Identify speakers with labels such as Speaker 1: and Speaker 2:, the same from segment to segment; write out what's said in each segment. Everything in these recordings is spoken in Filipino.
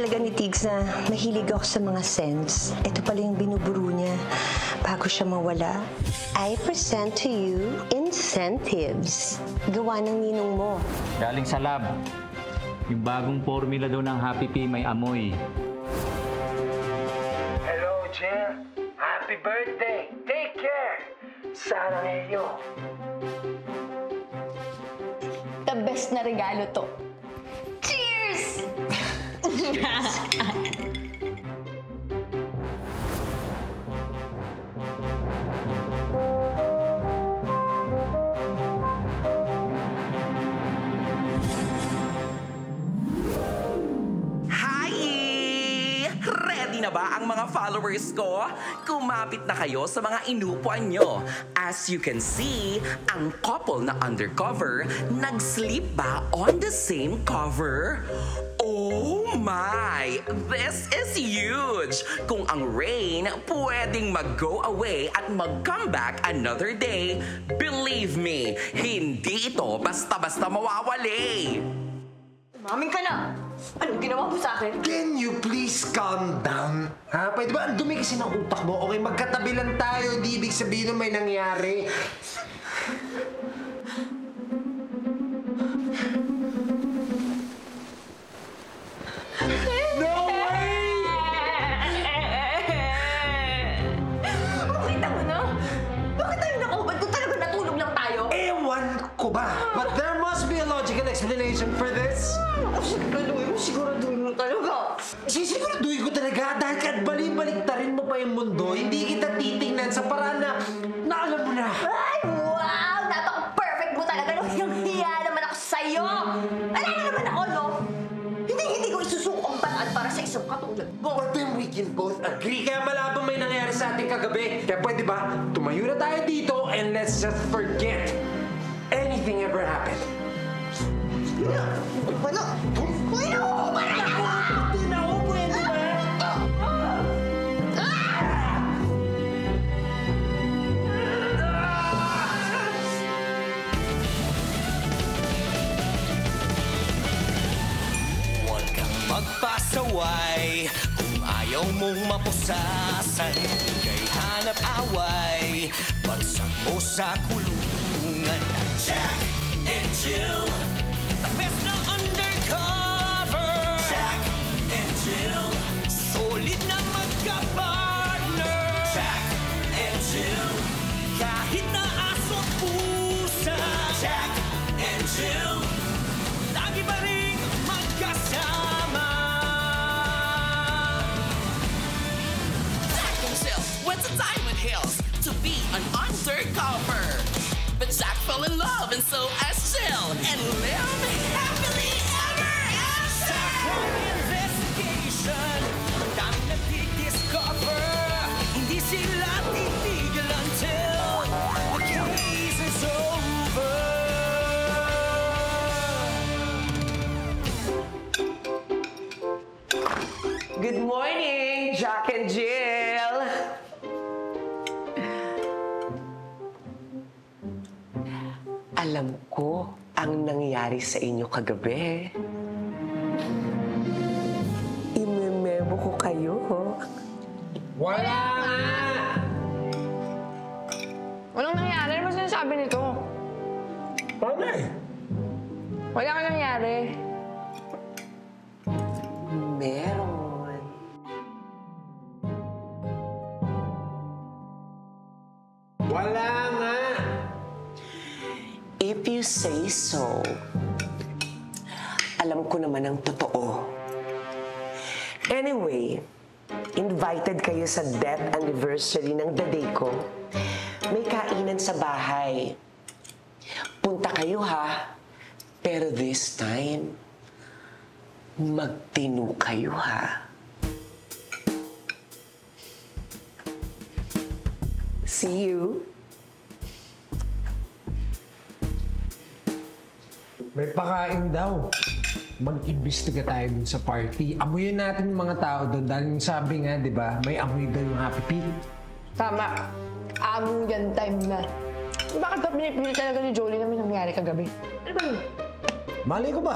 Speaker 1: talaga ni Tigs na mahilig ako sa mga scents. Ito pala yung binuburo niya bago siya mawala. I present to you incentives. Gawa ng ninong mo.
Speaker 2: Galing sa lab. Yung bagong formula daw ng Happy Pea may amoy.
Speaker 3: Hello, Jill. Happy birthday. Take care. Sarang Elio.
Speaker 4: The best na regalo to. Cheers!
Speaker 5: Ready na ba ang mga followers ko? Kumapit na kayo sa mga inupuan nyo. As you can see, ang couple na undercover, nag-sleep ba on the same cover? Oh my! This is huge! Kung ang Rain pwedeng mag-go away at mag-come back another day, believe me, hindi ito basta-basta mawawali!
Speaker 4: Umamin ka na! Anong ginawa mo sa akin?
Speaker 3: Can you please calm down? Ha? Pwede ba? Ang dumi kasi ng utak mo. Okay, magkatabi lang tayo. Di ibig sabihin na may nangyari. No way!
Speaker 4: Makita mo na? Bakit tayo nakahubad kung talaga natulog lang tayo?
Speaker 3: Ewan ko ba? But there must be a logical explanation for this.
Speaker 4: Siguraduhin mo talaga.
Speaker 3: Sisiguraduhin ko talaga dahil kahit balik-baliktarin mo pa yung mundo, hindi kita titingnan sa paraan na alam mo na.
Speaker 4: Ay, wow! Napaka-perfect mo talaga. Hiyang-hiya naman ako sa'yo. Wala na naman ako, no? Hindi ko isusuko ang paraan para sa isang katulad mo.
Speaker 3: But then we can both agree. Kaya malabang may nangyari sa ating kagabi. Kaya pwede ba, tumayo na tayo dito and let's just forget anything ever happened.
Speaker 4: Wala! Uy, no! Wala!
Speaker 3: Hindi na ako pwede ba?
Speaker 6: Huwag kang magpasaway kung ayaw mong mapusasan. Kay hanap away, bagsak mo sa kulungan. Jack and Jill, the best na undercover. Jack and Jill, solid na magka-partner. Jack and Jill, kahit na aso at pusa. Jack and Jill, lagi pa rin magkasama.
Speaker 5: Jack himself went to Diamond Hills to be an undercover. But Jack fell in love and so as Jill and lived happily ever
Speaker 6: Sa
Speaker 5: after.
Speaker 6: investigation, ang daming nag-discover. Hindi sila titigil until the case is over.
Speaker 5: Good morning, Jack and Jill. Alam ko ang nangyari sa inyo kagabi. Imememo ko kayo.
Speaker 3: Wala nga!
Speaker 7: Walang nangyari. Ano ba sinasabi nito?
Speaker 3: Paano eh?
Speaker 7: Wala ka nangyari.
Speaker 5: Meron.
Speaker 3: Wala nga!
Speaker 5: If you say so, alam ko naman ang totoo. Anyway, invited kayo sa death anniversary ng daday ko. May kainan sa bahay. Punta kayo ha. Pero this time, magtinu kayo ha. See you.
Speaker 3: May pakain daw. Mag-imbestiga tayo dun sa party. Amuyin natin yung mga tao doon dahil yung sabi nga, di ba, may amoy daw yung Happy Pea.
Speaker 7: Tama. Amo yan time na. Bakit ba pinipilit talaga ni Jolie na may nangyari kagabi? Ano ba yun?
Speaker 3: Malay ko ba?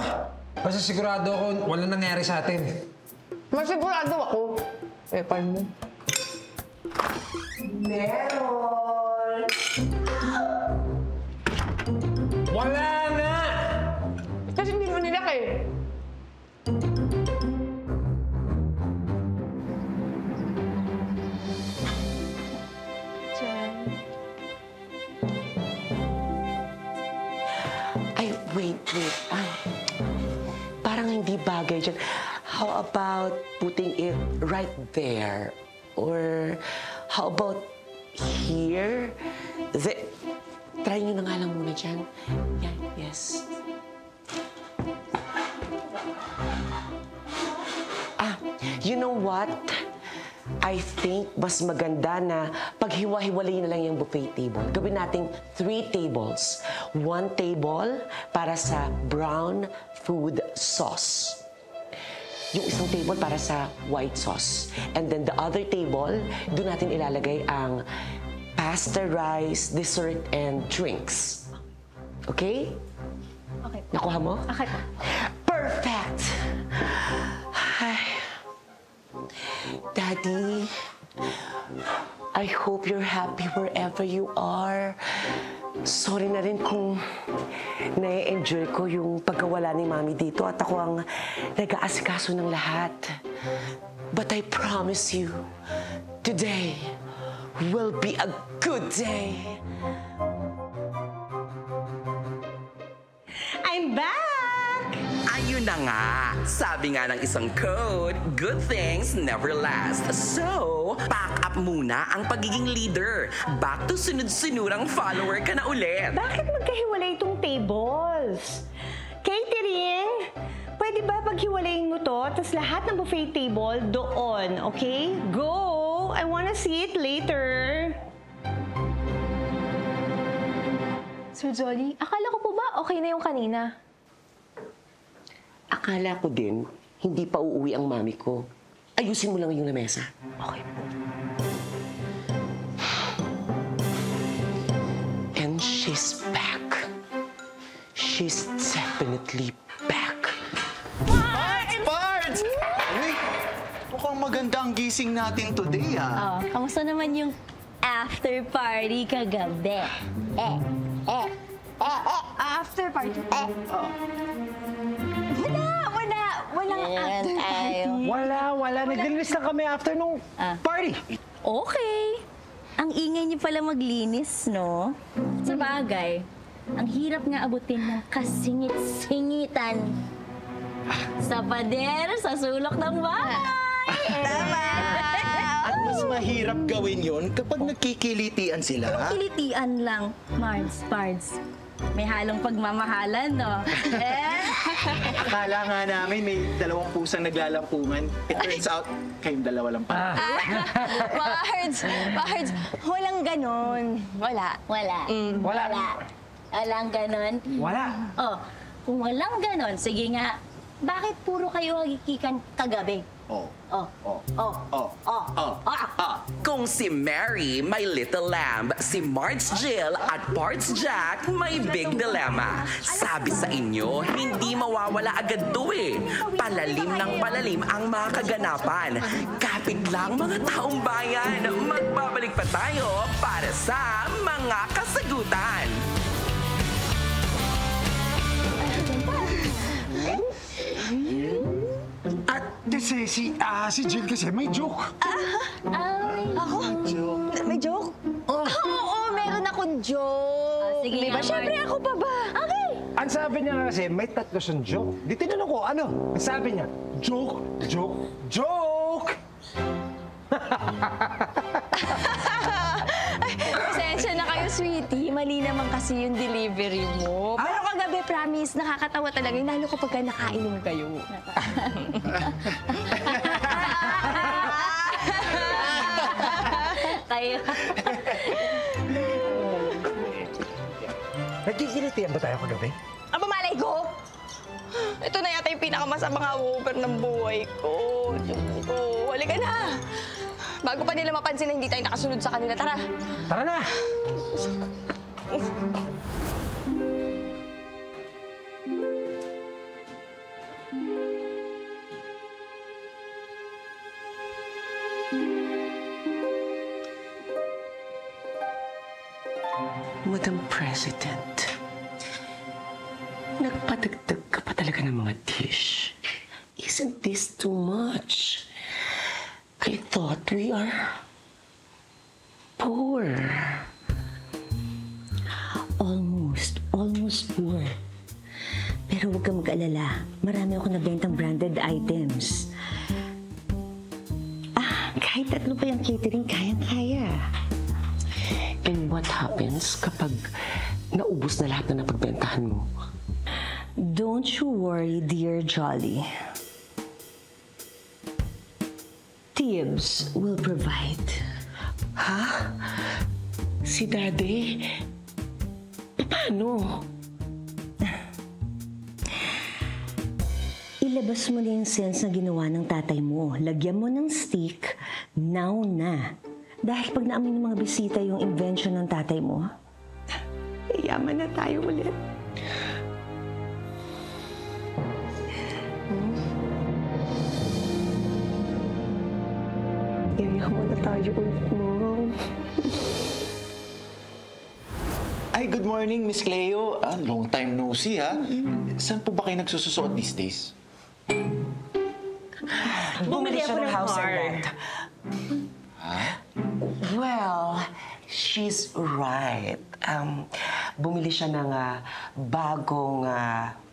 Speaker 3: Basta sigurado ako walang nangyari sa atin.
Speaker 7: Masigurado ako. Eh, paano mo?
Speaker 1: Meron!
Speaker 3: Wala nga!
Speaker 7: Kasi hindi mo nilaki.
Speaker 1: Ay, wait. Parang hindi bagay dyan. How about putting it right there? Or how about here? Try nyo na nga lang muna dyan. Yan, yes. You know what? I think mas maganda na paghiwa-hiwalayin na lang yung buffet table. Gawin nating 3 tables. 1 table para sa brown food sauce. Yung isang table para sa white sauce. And then the other table, doon natin ilalagay ang pasta, rice, dessert, and drinks. Okay?
Speaker 4: Okay.
Speaker 1: Nakuha mo?
Speaker 4: Okay po.
Speaker 1: Perfect! Ay. Daddy, I hope you're happy wherever you are. Sorry na rin kung na-enjoy ko yung pagkawala ni Mami dito at ako ang nag-aasikaso ng lahat. But I promise you, today will be a good day. I'm back!
Speaker 5: Ayun na nga. Sabi nga ng isang code, good things never last. So, pack up muna ang pagiging leader. Back to sunod-sunurang follower ka na ulit.
Speaker 1: Bakit magkahiwalay itong tables? Catering, pwede ba paghiwalayin mo to, tapos lahat ng buffet table doon, okay? Go! I wanna see it later.
Speaker 4: Sir Jolly, akala ko po ba okay na yung kanina?
Speaker 1: Akala ko din, hindi pa uuwi ang mami ko. Ayusin mo lang yung lamesa.
Speaker 4: Okay po.
Speaker 1: And she's back. She's definitely back.
Speaker 8: Pards! Uy, mukhang maganda ang gising natin today, ah.
Speaker 9: Kamusta naman yung after party kagabi?
Speaker 4: After party. Walang after party.
Speaker 3: Wala. Naglinis lang kami after nung party.
Speaker 9: Okay. Ang ingay niyo pala maglinis, no? Sa bagay, ang hirap nga abutin ng kasingit-singitan. Sa pader, sa sulok ng bahay. Tama!
Speaker 8: At mas mahirap gawin yon kapag nagkikilitian sila.
Speaker 9: Kilitian lang, Pards. May halong pagmamahalan, no?
Speaker 8: Akala nga namin may 2 pusang naglalampungan. It turns out, kayong 2 lang pa.
Speaker 9: Pards, walang ganon. Wala. Walang ganon.
Speaker 3: Wala.
Speaker 9: Oh, kung walang ganon, sige nga, bakit puro kayo hagikikan kagabi?
Speaker 5: Kung si Mary may little lamb, si Marge Jill at Pards Jack may big dilemma. Sabi sa inyo, hindi mawawala agad to eh. Palalim ng palalim ang mga kaganapan. Kapit lang mga taong bayan. Magbabalik pa tayo para sa mga kasagutan.
Speaker 10: At si Jill kasi may joke.
Speaker 4: May joke? Oo, meron akong joke.
Speaker 9: Sige
Speaker 4: Diba?
Speaker 9: nga,
Speaker 4: Siyempre
Speaker 9: Mark.
Speaker 4: ako pa ba? Okay.
Speaker 10: Ang sabi niya kasi, may 3 siyang joke. Di tinanong ko, ano? Ang sabi niya, joke.
Speaker 4: Pasensya na kayo, sweetie. Mali naman kasi yung delivery mo. Pero kagabi, promise, nakakatawa talaga. Lalo kapag nakainom kayo.
Speaker 9: Kayo.
Speaker 10: Nagkikilitian ba tayo kagabi?
Speaker 4: Ang malay ko! Ito na yata yung pinakamasamang hangover ng buhay ko. Diyos ko, halika na! Bago pa nila mapansin na hindi tayo nakasunod sa kanila, tara!
Speaker 10: Tara na!
Speaker 1: Madam President, nagpadagdag ka pa talaga ng mga dish. Isn't this too much? I thought we are poor.
Speaker 9: Almost poor. Pero huwag kang mag-alala. Marami ako nabentang branded items. Kahit 3 pa yung catering, kayang-kaya.
Speaker 1: And what happens kapag naubos na lahat na napagbentahan mo?
Speaker 9: Don't you worry, dear Jolly. Tibbs will provide.
Speaker 1: Ha? Si Daddy? Paano?
Speaker 9: Ilabas mo na yung sense na ginawa ng tatay mo. Lagyan mo ng stick, now na. Dahil pag naamoy ng mga bisita yung invention ng tatay mo, yaman na tayo ulit.
Speaker 1: Yaman na tayo ulit, Mom.
Speaker 8: Ay, good morning, Miss Cleo. Long time no see, ha? Saan po ba kayo nagsususuot these days?
Speaker 1: Bumili siya ng house and
Speaker 9: car.
Speaker 1: lot. Well, she's right. Bumili siya ng bagong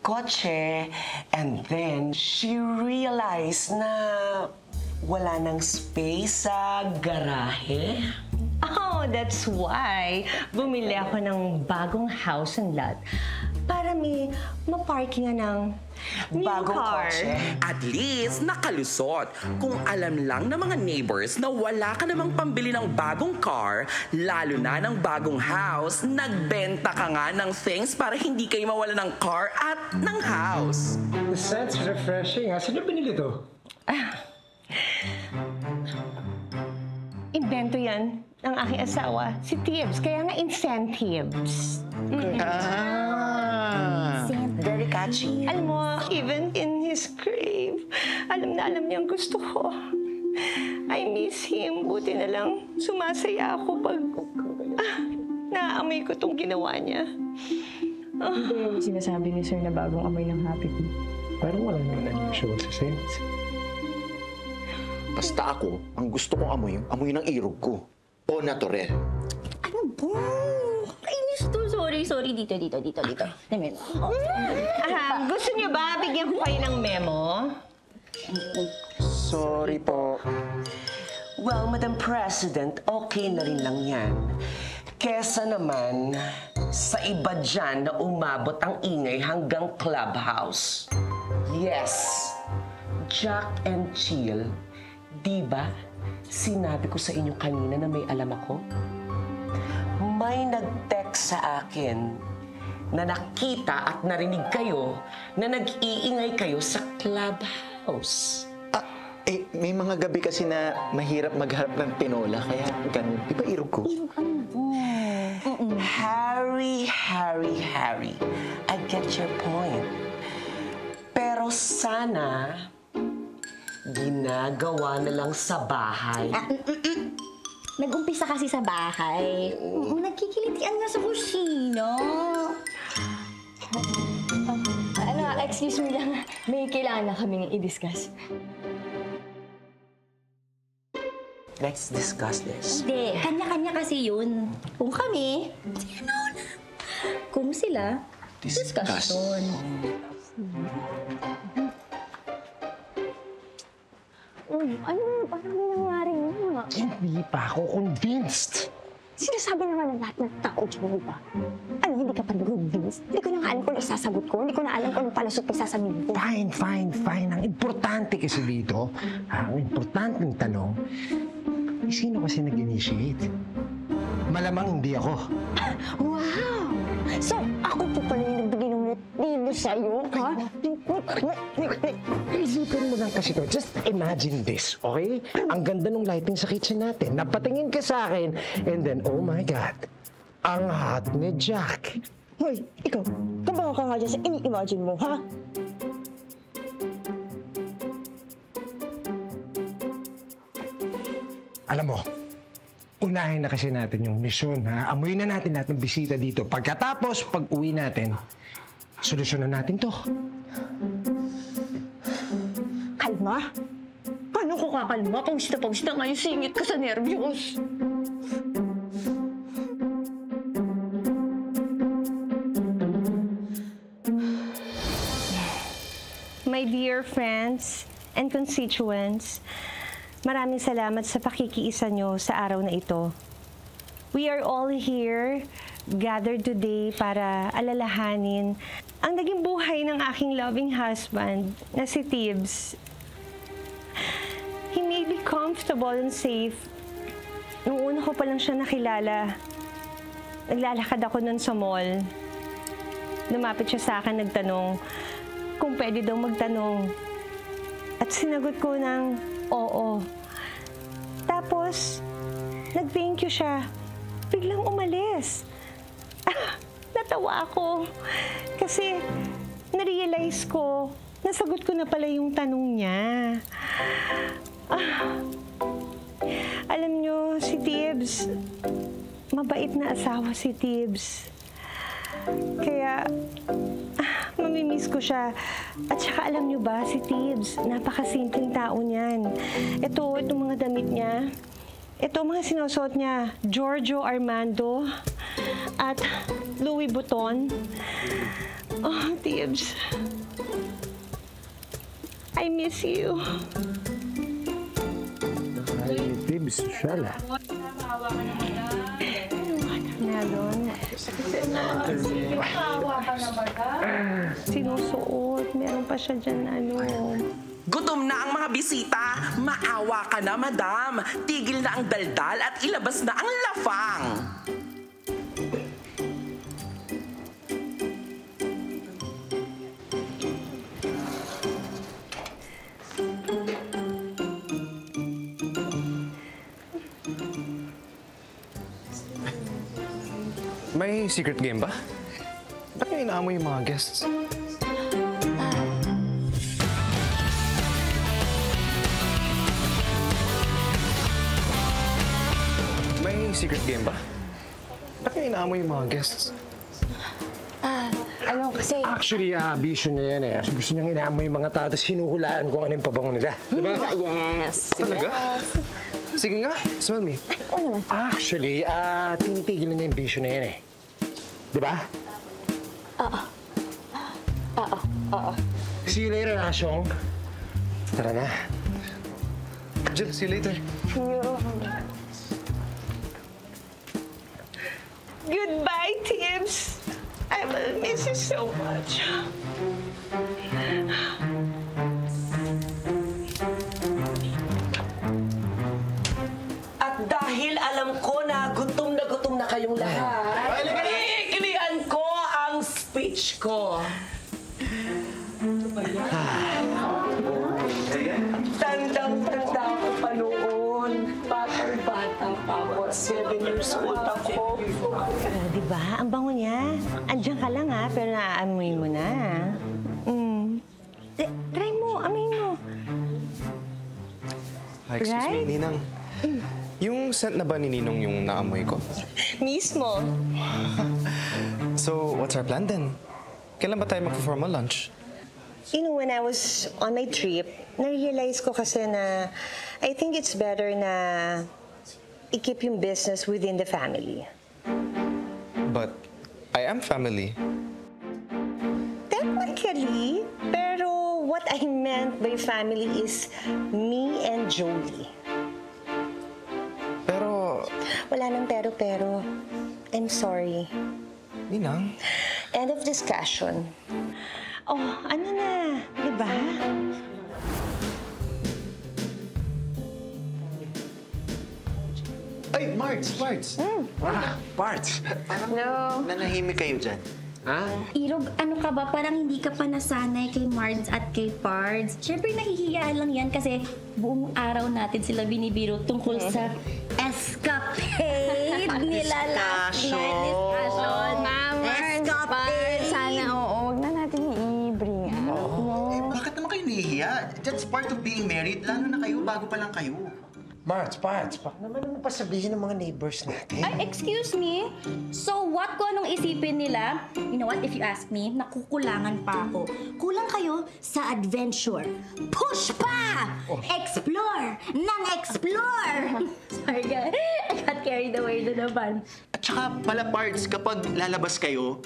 Speaker 1: kotse and then she realized na wala nang space sa garahe.
Speaker 9: Oh, that's why bumili ako ng bagong house and lot para may maparkingan ng
Speaker 1: Bagong kotse.
Speaker 5: At least nakalusot. Kung alam lang ng mga neighbors na wala ka namang pambili ng bagong car, lalo na ng bagong house, nagbenta ka nga ng things para hindi kayo mawala ng car at ng house.
Speaker 10: The scent's refreshing. Saan niyo binili to?
Speaker 9: Invento yan ng aking asawa, si Tibbs. Kaya nga incentives.
Speaker 1: Very catchy.
Speaker 9: Alam mo, even in his grave, alam na alam niyang gusto ko. I miss him. Buti na lang sumasaya ako pag naamoy ko tong ginawa niya.
Speaker 7: Hindi yung sinasabi ni Sir na bagong amoy ng Happy Pea.
Speaker 10: Parang wala naman unusual sa scent.
Speaker 8: Basta ako, ang gusto kong amoy ng irog ko. O naturel.
Speaker 9: Ano ba? Kainis to. Sorry. Dito. Memo. Gusto niyo ba bigyan ko kayo ng memo?
Speaker 8: Sorry po.
Speaker 1: Well, Madam President, okay na rin lang yan. Kesa naman sa iba dyan na umabot ang ingay hanggang clubhouse. Yes, Jack and Chill. Diba, sinabi ko sa inyo kanina na may alam ako? May nag-text sa akin na nakita at narinig kayo na nag-iingay kayo sa clubhouse.
Speaker 8: May mga gabi kasi na mahirap magharap ng tinola, kaya ganun. Di ba irog ko?
Speaker 1: Harry. I get your point. Pero sana, ginagawa na lang sa bahay.
Speaker 9: Nag-umpisa kasi sa bahay. Nagkikilitian nga sa kusina.
Speaker 7: Excuse me lang. May kailangan na kaming i-discuss.
Speaker 1: Let's discuss this.
Speaker 9: Hindi, kanya-kanya kasi yun. Kung kami, sino na? Kung sila, discussion.
Speaker 7: Ano may nangyari nga?
Speaker 10: Hindi pa ako convinced.
Speaker 11: Sinasabi naman ng lahat ng tao, Joey ba? Ano, hindi ka pa nag-convinced? Hindi ko na nga alam kung anong sasagot ko. Hindi ko na alam kung anong palusot pagsasabihin ko.
Speaker 10: Fine. Ang importante kasi dito, ang importanteng tanong, sino kasi nag-initiate? Malamang hindi ako.
Speaker 11: Wow! So, ako po pala yung nagbigay ng motibo sa'yo, ha?
Speaker 10: Isipin mo lang kasi to. Just imagine this, okay? Ang ganda ng lighting sa kitchen natin. Napatingin ka sa akin, and then, oh my God, ang hot ni Jack.
Speaker 11: Hoy, ikaw, kabawa ka nga dyan sa ini-imagine mo, ha?
Speaker 10: Alam mo, unahin na kasi natin yung misyon, ha? Amuyin na natin lahat ng bisita dito. Pagkatapos, pag uwi natin, solusyonan natin to.
Speaker 11: Kalma? Paano ko kakalma? Pawis na ngayon, singit ka sa nervyos.
Speaker 12: My dear friends and constituents, maraming salamat sa pakikiisa nyo sa araw na ito. We are all here, gathered today para alalahanin ang naging buhay ng aking loving husband na si Tibbs. He made me comfortable and safe. Nung una ko pa lang siya nakilala, naglalakad ako nun sa mall. Lumapit siya sa akin, nagtanong kung pwede daw magtanong. At sinagot ko ng oo. Tapos, nag-thank you siya. Biglang umalis. Natawa ako. Kasi, na-realize ko, nasagot ko na pala yung tanong niya. Alam niyo, si Tibbs, mabait na asawa si Tibbs. Kaya, mamimiss ko siya. At saka alam niyo ba, si Tibbs, napakasimpleng tao niyan. Itong mga damit niya. Ito mga sinusuot niya, Giorgio Armando at Louis Vuitton. Oh, Tibbs. I miss you.
Speaker 10: Ay, Tibbs, shala.
Speaker 12: Sinusuot. Meron pa siya dyan,
Speaker 5: Gutom na ang mga bisita. Maawa ka na, madam. Tigil na ang daldal at ilabas na ang lafang.
Speaker 13: May secret game ba? Ba't niyo inaamoy yung mga guests? May secret game ba? Ba't niyo inaamoy yung mga guests?
Speaker 11: Kasi...
Speaker 10: Actually, bisyo niya yan eh. Gusto niyang inaamoy yung mga tao, tapos hinuhulaan kung ano yung pabango nila. Diba?
Speaker 11: Yes.
Speaker 13: Talaga? Sige nga, smell me.
Speaker 10: Actually, tinitigil na niya yung bisyo na yan eh. Diba?
Speaker 11: Oo.
Speaker 10: See you later, Asyong. Tara na.
Speaker 13: Jill, see you later.
Speaker 12: Goodbye, Tibbs. I will miss you so much.
Speaker 1: At dahil alam ko na gutom na kayong lahat, iikilian ko ang speech ko. Tandang-tanda ko pa noon. Batang-bata pa ako. 7 years old ako.
Speaker 12: Diba? Ang bango niya. Andiyan ka lang pero naaamoy mo na. Try mo, amoy mo.
Speaker 13: Excuse me, Ninang. Yung scent na ba ni Ninong yung naamoy ko?
Speaker 12: Mismo.
Speaker 13: So, what's our plan then? Kailan ba tayo mag-formal lunch?
Speaker 12: You know, when I was on my trip, na-realize ko kasi na I think it's better na i-keep yung business within the family.
Speaker 13: But I am family.
Speaker 12: Technically, pero what I meant by family is me and Jolie.
Speaker 13: Pero...
Speaker 12: Wala nang pero. I'm sorry.
Speaker 13: Ninang?
Speaker 12: End of discussion. Oh, ano na, di ba?
Speaker 8: Ay, Marts!
Speaker 13: Parts!
Speaker 7: No.
Speaker 8: Nanahimik kayo dyan.
Speaker 9: Irog, ano ka ba? Parang hindi ka pa nasanay kay Mards at kay Pards. Siyempre, nahihiya lang yan kasi buong araw natin sila binibiro tungkol sa escapade nila last night. Discussion. Escapade.
Speaker 11: Sana, huwag na natin i-bring up.
Speaker 8: Bakit naman kayo nahihiya? That's part of being married, lalo na kayo, bago pa lang kayo.
Speaker 10: Marts, baka naman pa sabihin ng mga neighbors natin.
Speaker 9: Ay, excuse me? So what kung anong isipin nila? You know what, if you ask me, nakukulangan pa ako. Kulang kayo sa adventure. Push pa! Explore! Nang explore! Sorry guys, I got carried away na naman.
Speaker 8: At saka pala parts, kapag lalabas kayo,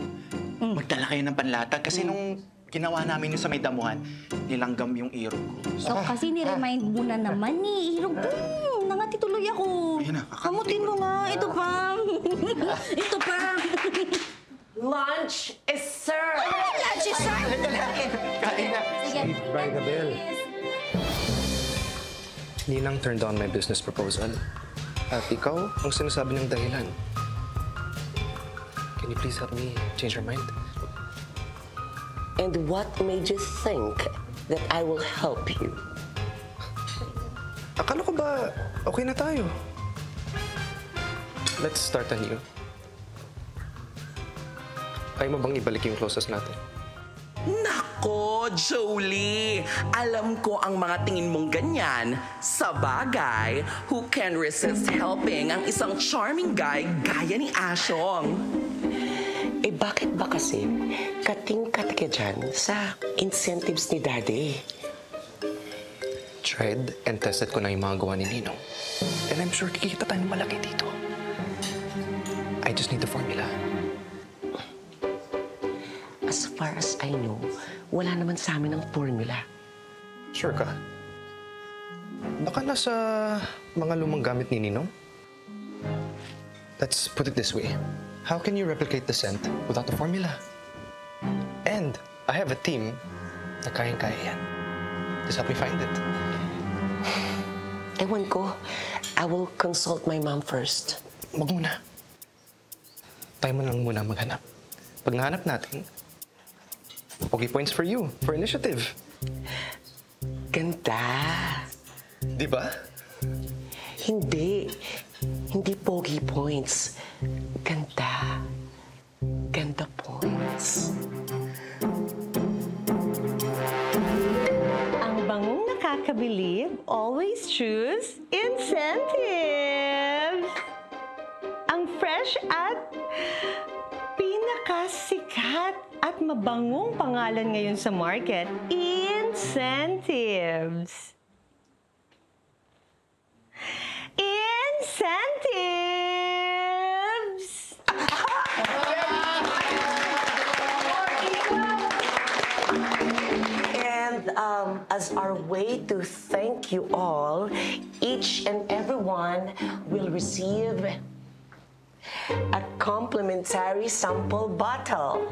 Speaker 8: magdala kayo ng panlatag. Kasi nung ginawa namin yun sa may damuhan, nilanggam yung irog ko.
Speaker 9: So kasi ni-remind mo na naman ni Irog. Nangati tuloy ako.
Speaker 8: Ayun na,
Speaker 9: Kamutin mo nga. Ito pa. Ito pa.
Speaker 1: Lunch is served!
Speaker 9: Lunch is served!
Speaker 8: Kain na.
Speaker 9: Sige.
Speaker 13: By the bell. Ninang turned down my business proposal. At ikaw ang sinasabi ng dahilan. Can you please help me change your mind?
Speaker 1: And what made you think that I will help you?
Speaker 13: Akala ko ba okay na tayo? Let's start anew. Ayaw mo bang ibalik yung closest natin?
Speaker 5: Nako, Jolie! Alam ko ang mga tingin mong ganyan. Sa bagay, who can resist helping ang isang charming guy gaya ni Asyong?
Speaker 1: Eh bakit ba kasi kating-kat ka dyan sa incentives ni Daddy?
Speaker 13: Tried and tested ko na yung mga gawa ni Ninong. And I'm sure kikita tayo ng malaki dito. I just need the formula.
Speaker 1: As far as I know, wala naman sa amin ang formula.
Speaker 13: Sure ka? Baka nasa mga lumang gamit ni Ninong? Let's put it this way. How can you replicate the scent without the formula? And I have a team na kayang-kaya yan. Just help me find it.
Speaker 1: Ewan ko. I will consult my mom first.
Speaker 13: Wag muna. Tayo mo lang muna maghanap. Pag nahanap natin, pogi points for you, for initiative.
Speaker 1: Ganda.
Speaker 13: Di ba?
Speaker 1: Hindi. Hindi pogi points. Ganda. Ganda points.
Speaker 12: Ang bangong nakakabilib, always choose Incentives! Ang fresh at pinakasikat at mabangong pangalan ngayon sa market, Incentives! Incentives!
Speaker 1: And as our way to thank you all, each and everyone will receive a complimentary sample bottle.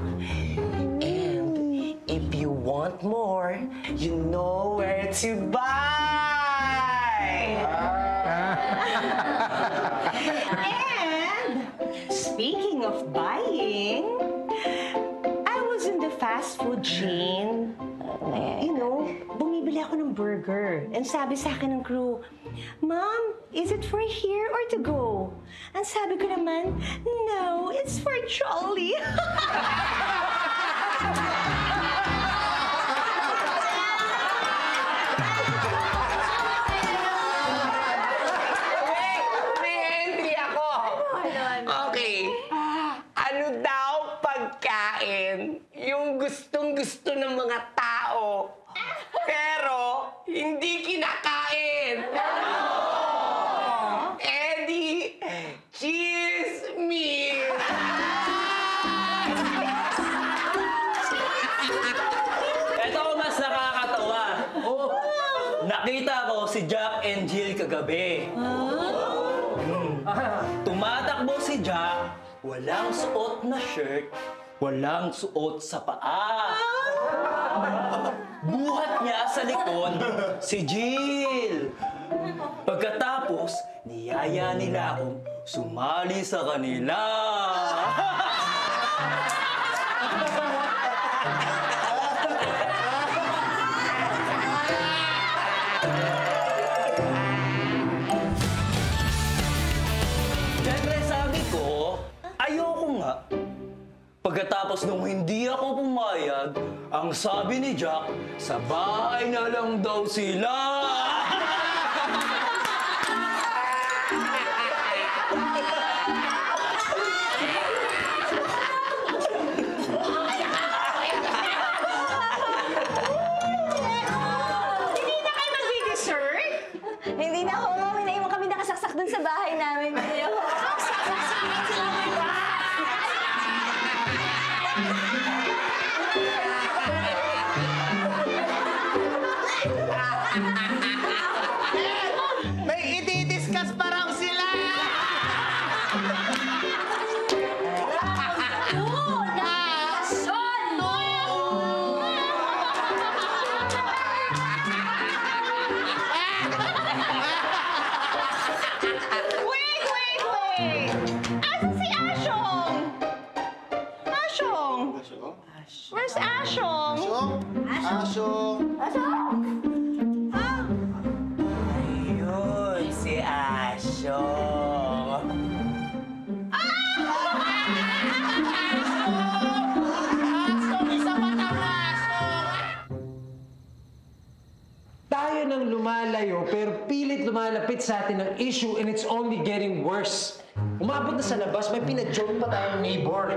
Speaker 1: And if you want more, you know where to buy.
Speaker 12: And speaking of buying, I was in the fast food chain. You know, bumibili ako ng burger. And sabi sa akin ng crew, Mom, is it for here or to go? And sabi ko naman, no, it's for Charlie.
Speaker 1: May entry ako. Okay. Ano daw pagkain yung gustong-gusto ng mga tao, pero hindi kinakain? Eddie, chismis!
Speaker 14: Ito ko mas nakakatawa. Nakita ko si Jack and Jill kagabi. Tumatakbo si Jack, walang suot na shirt, walang suot sa paa. Buhat niya sa likod si Jill. Pagkatapos, niyaya nila akong sumali sa kanila. Siyempre sabi ko, ayoko nga. Pagkatapos nung hindi ako pumayag, ang sabi ni Jack, sa bahay na lang daw sila.
Speaker 4: Where's Ashong?
Speaker 8: Asyong!
Speaker 14: Ayun, si Asyo.
Speaker 10: Tayo nang lumalayo pero pilit lumalapit sa atin ang issue and it's only getting worse. Umabot na sa labas, may pina-joke pa tayong neighbor.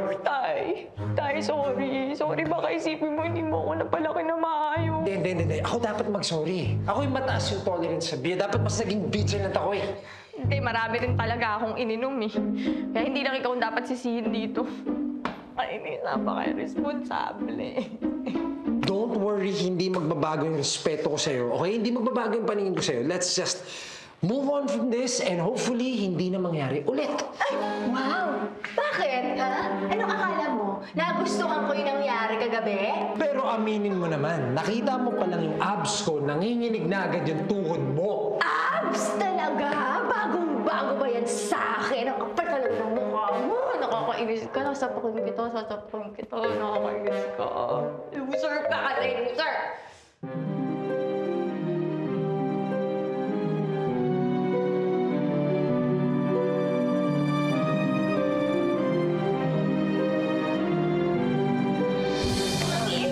Speaker 4: Tay, sorry. Sorry, baka isipin mo hindi mo ako napalaki na maayos.
Speaker 10: Hindi. Ako dapat mag-sorry. Ako yung mataas yung tolerance sa beer. Dapat mas naging vigilant ako eh.
Speaker 4: Hindi, marami rin talaga akong ininom eh. Kaya hindi lang ikaw dapat sisihin dito. Ay, napaka-irresponsable.
Speaker 10: Don't worry, hindi magbabago yung respeto ko sa'yo. Okay? Hindi magbabago yung paningin ko sa'yo. Let's just move on from this and hopefully hindi na mangyari ulit.
Speaker 7: Ay, wow! Bakit, ha? Ano akala mo? Nagustuhan ko yung nangyari kagabi?
Speaker 10: Pero aminin mo naman, nakita mo pa lang yung abs ko, nanginginig na agad yung tuhod mo.
Speaker 7: Abs talaga? Bagong-bago ba yan sa akin? Ang kapal talaga ng mukha mo. Nakakainis ka. Sasapakin kita. Nakakainis ka. Loser ka kasi, loser!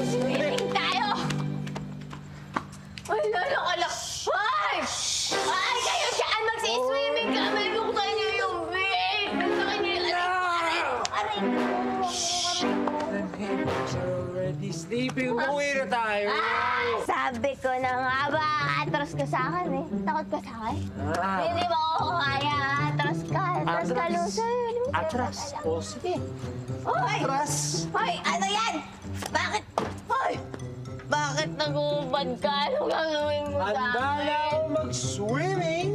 Speaker 4: Swimming tayo! Ay, lalo ka lang. Ay, kayo saan magsi-swimming kami? Buksan niyo yung bed. Buksan niyo yung aray ko.
Speaker 3: Already sleeping. Umuwi na tayo.
Speaker 11: Sabi ko na nga ba, atras ka sa akin eh. Takot ka sa akin? Hindi mo ako kaya. Atras ka, loser.
Speaker 10: Atras? O, sige.
Speaker 11: Hoy!
Speaker 10: Atras!
Speaker 11: Hoy, ano yan? Bakit? Hoy! Bakit nag-uubad ka? Ano gagawin mo sa
Speaker 3: Handa
Speaker 11: akin?
Speaker 3: na ako mag-swimming.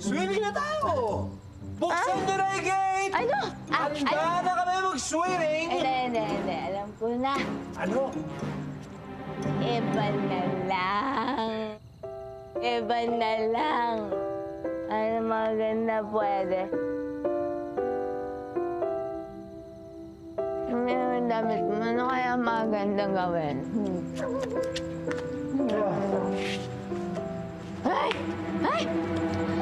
Speaker 3: Swimming na tayo. Buksan nyo na yung gate.
Speaker 11: Ano?
Speaker 3: Handa na kami mag-swimming.
Speaker 11: Hindi. Alam ko na.
Speaker 3: Ano?
Speaker 11: Iba na lang. Ano maganda pwede? May damit mo. Ano kaya maganda gawin? Ay!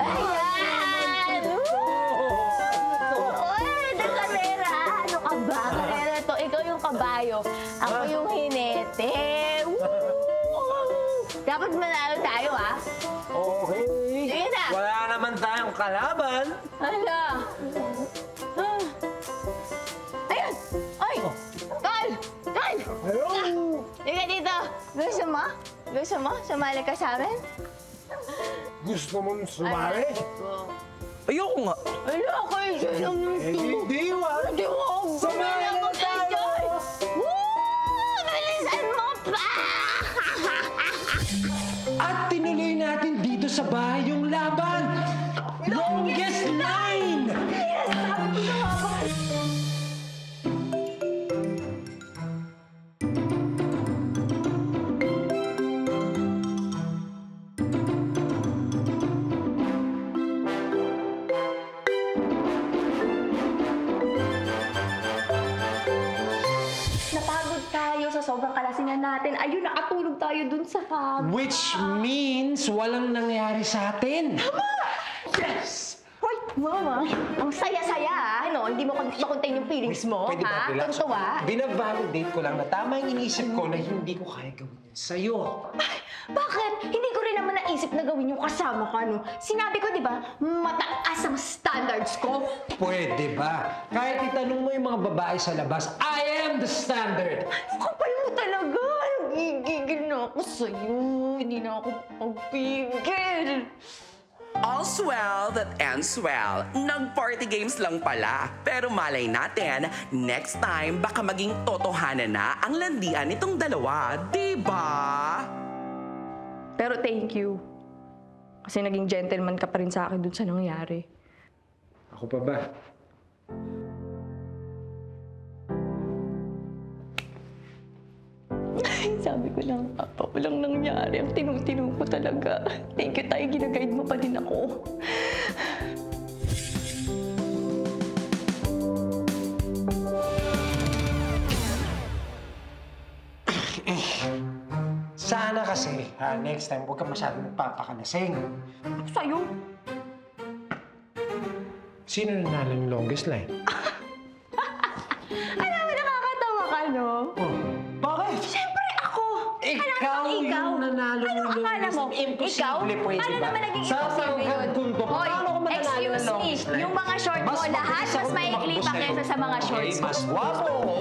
Speaker 11: Ayan! Kalera! Ano ka ba? Kalera to. Ikaw yung kabayo. Ako yung hinete. Dapat manalo tayo, ha?
Speaker 3: Okay.
Speaker 11: Sige na!
Speaker 3: Wala naman tayong kalaban.
Speaker 11: Hala! Ayun! Ay! Tol!
Speaker 3: Hello!
Speaker 11: Liga dito! Gusto mo? Sumali ka sa amin?
Speaker 3: Gusto mong sumali?
Speaker 14: Ayoko nga.
Speaker 11: Ayoko eh!
Speaker 3: Hindi wa.
Speaker 11: Hindi mo ako
Speaker 3: Sumali na tayo!
Speaker 11: Woo! Bilisan mo pa!
Speaker 10: At tinuloy natin dito sa bahay yung laban! Longest line!
Speaker 11: Yes! Sabi ko na nga ba? Napagod tayo sa sobrang kalasingan natin. Ayun, nakatulog tayo dun sa
Speaker 10: Which means walang nangyari sa atin.
Speaker 11: Yes! Hoy, mama, ang saya-saya, ha? No, hindi mo makontain yung feelings mo,
Speaker 10: Pwede ba
Speaker 11: ha?
Speaker 10: relax?
Speaker 11: Tuntua.
Speaker 10: Binavalidate ko lang na tama yung iniisip ko na hindi ko kaya gawin yan sa'yo.
Speaker 11: Bakit? Hindi ko rin naman naisip na gawin yung kasama ka, no? Sinabi ko, di ba, mataas ang standards ko.
Speaker 10: Pwede ba? Kahit itanong mo yung mga babae sa labas, I am the standard!
Speaker 11: Kapal mo talaga. Nagigigil na ako sa'yo. Hindi na ako pagpigil.
Speaker 5: All's well that ends well. Nag-party games lang pala. Pero malay natin, next time baka maging totohanan na ang landian nitong dalawa, diba?
Speaker 4: Pero thank you. Kasi naging gentleman ka pa rin sa akin dun sa nangyari.
Speaker 10: Ako pa ba?
Speaker 4: Sabi ko lang, Papa, walang nangyari. Ang tinong-tinong ko talaga. Thank you tayo, ginaguide mo pa din ako.
Speaker 10: Sana kasi, next time, huwag ka masyadong magpapakalasing.
Speaker 7: Sa'yo?
Speaker 10: Sino nanalo yung longest line?
Speaker 7: Alam mo, nakakatawa ka, no?
Speaker 10: Oh, bakit?
Speaker 7: Siyempre ako!
Speaker 10: Ikaw yung nanalo ng
Speaker 7: Ano akala mo?
Speaker 10: Imposible,
Speaker 7: Ikaw?
Speaker 10: pwede
Speaker 7: Paano
Speaker 10: ba?
Speaker 7: naman naging
Speaker 10: Sa
Speaker 7: imposible yun?
Speaker 10: pangkagkun ko,
Speaker 7: Hoy,
Speaker 10: paano ko mananalo ng
Speaker 7: excuse me,
Speaker 10: longest line?
Speaker 7: yung mga short mo, lahat mas maikli pa kaysa sa mga shorts ko.
Speaker 10: Mas guwapo ko.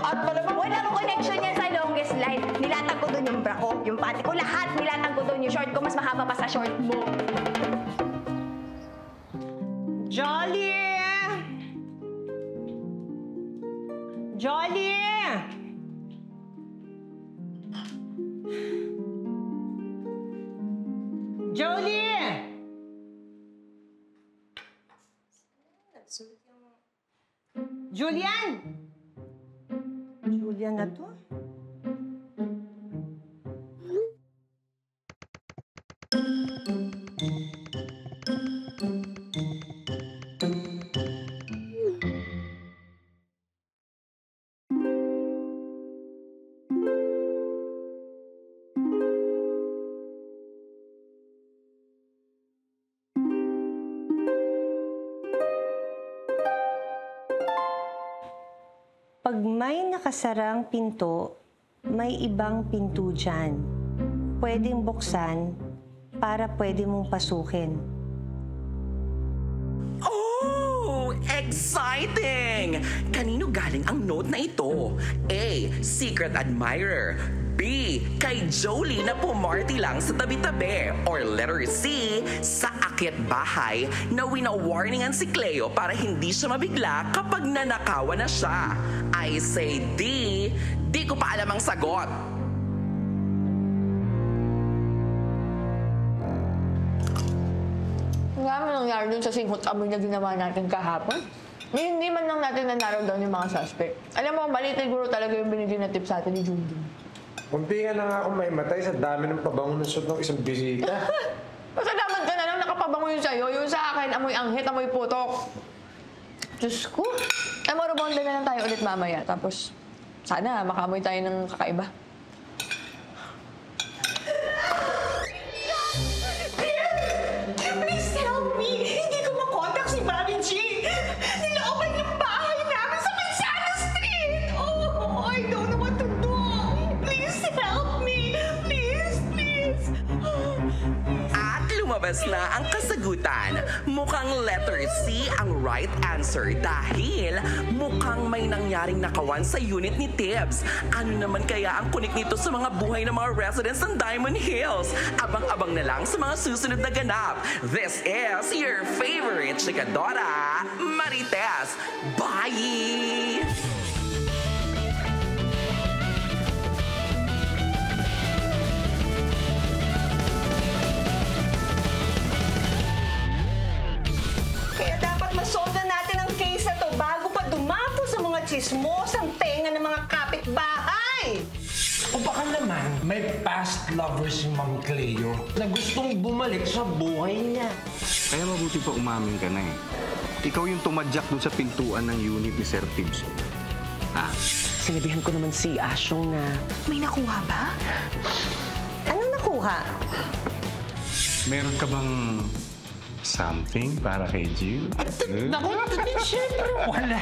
Speaker 10: At malamang...
Speaker 7: Walang connection yan sa longest line. Nilatag ko doon yung bra ko, yung pati ko, lahat nilatag ko doon. Yung short ko, mas mahaba pa sa short mo.
Speaker 12: Jolly! Jolly! Jolie! Julian! Julian na to? Pag may nakasarang pinto, may ibang pinto dyan. Pwedeng buksan para pwede mong pasukin.
Speaker 5: Oh, exciting! Kanino galing ang note na ito? A. Secret admirer. B. Kay Jolie na pumarty lang sa tabi-tabi. Or letter C. Sa akit bahay na wina-warningan si Cleo para hindi siya mabigla kapag nanakawan na siya. I say D. Di ko pa alam ang sagot.
Speaker 4: Ang dami nangyari dun sa singhot-amoy na ginawa natin kahapon. Hindi man lang natin nanaraw down yung mga suspect. Alam mo, mali siguro talaga yung binigay na tip sa atin ni Junjun.
Speaker 10: Kunti nga na nga ako may matay sa dami ng pabango ng suot ng isang bisita.
Speaker 4: Pasalamat ka na lang nakapabango yun sa'yo. Yung sa akin, amoy anghit, amoy putok. Diyos ko. Morobonda na lang tayo ulit mamaya. Tapos, sana makamoy tayo ng kakaiba.
Speaker 6: Please help me! Hindi ko makontak si Mami G! Nilooban yung bahay namin sa Manzana Street! Oh, I don't know what to do! Please help me! Please, please!
Speaker 5: At lumabas na ang kasagutan. Mukhang letter C ang right answer dahil mukhang may nangyaring nakawan sa unit ni Tibbs. Ano naman kaya ang kunik nito sa mga buhay ng mga residents ng Diamond Hills? Abang-abang na lang sa mga susunod na ganap. This is your favorite chikadora, Marites. Bye!
Speaker 12: Kaya dapat masolve na natin ang case na to bago pa dumapo sa mga chismosang tenga ng mga kapitbahay.
Speaker 10: O baka naman, may past lover si Ma'am Cleo na gustong bumalik sa buhay niya.
Speaker 15: Kaya mabuti pa umamin ka na eh. Ikaw yung tumadyak dun sa pintuan ng unit ni Sir Tibbs.
Speaker 1: Sinabihan ko naman si Asyong na...
Speaker 7: May nakuha ba?
Speaker 12: Anong nakuha?
Speaker 15: Meron ka bang something para kay Jill?
Speaker 10: Naku, siyempre, wala.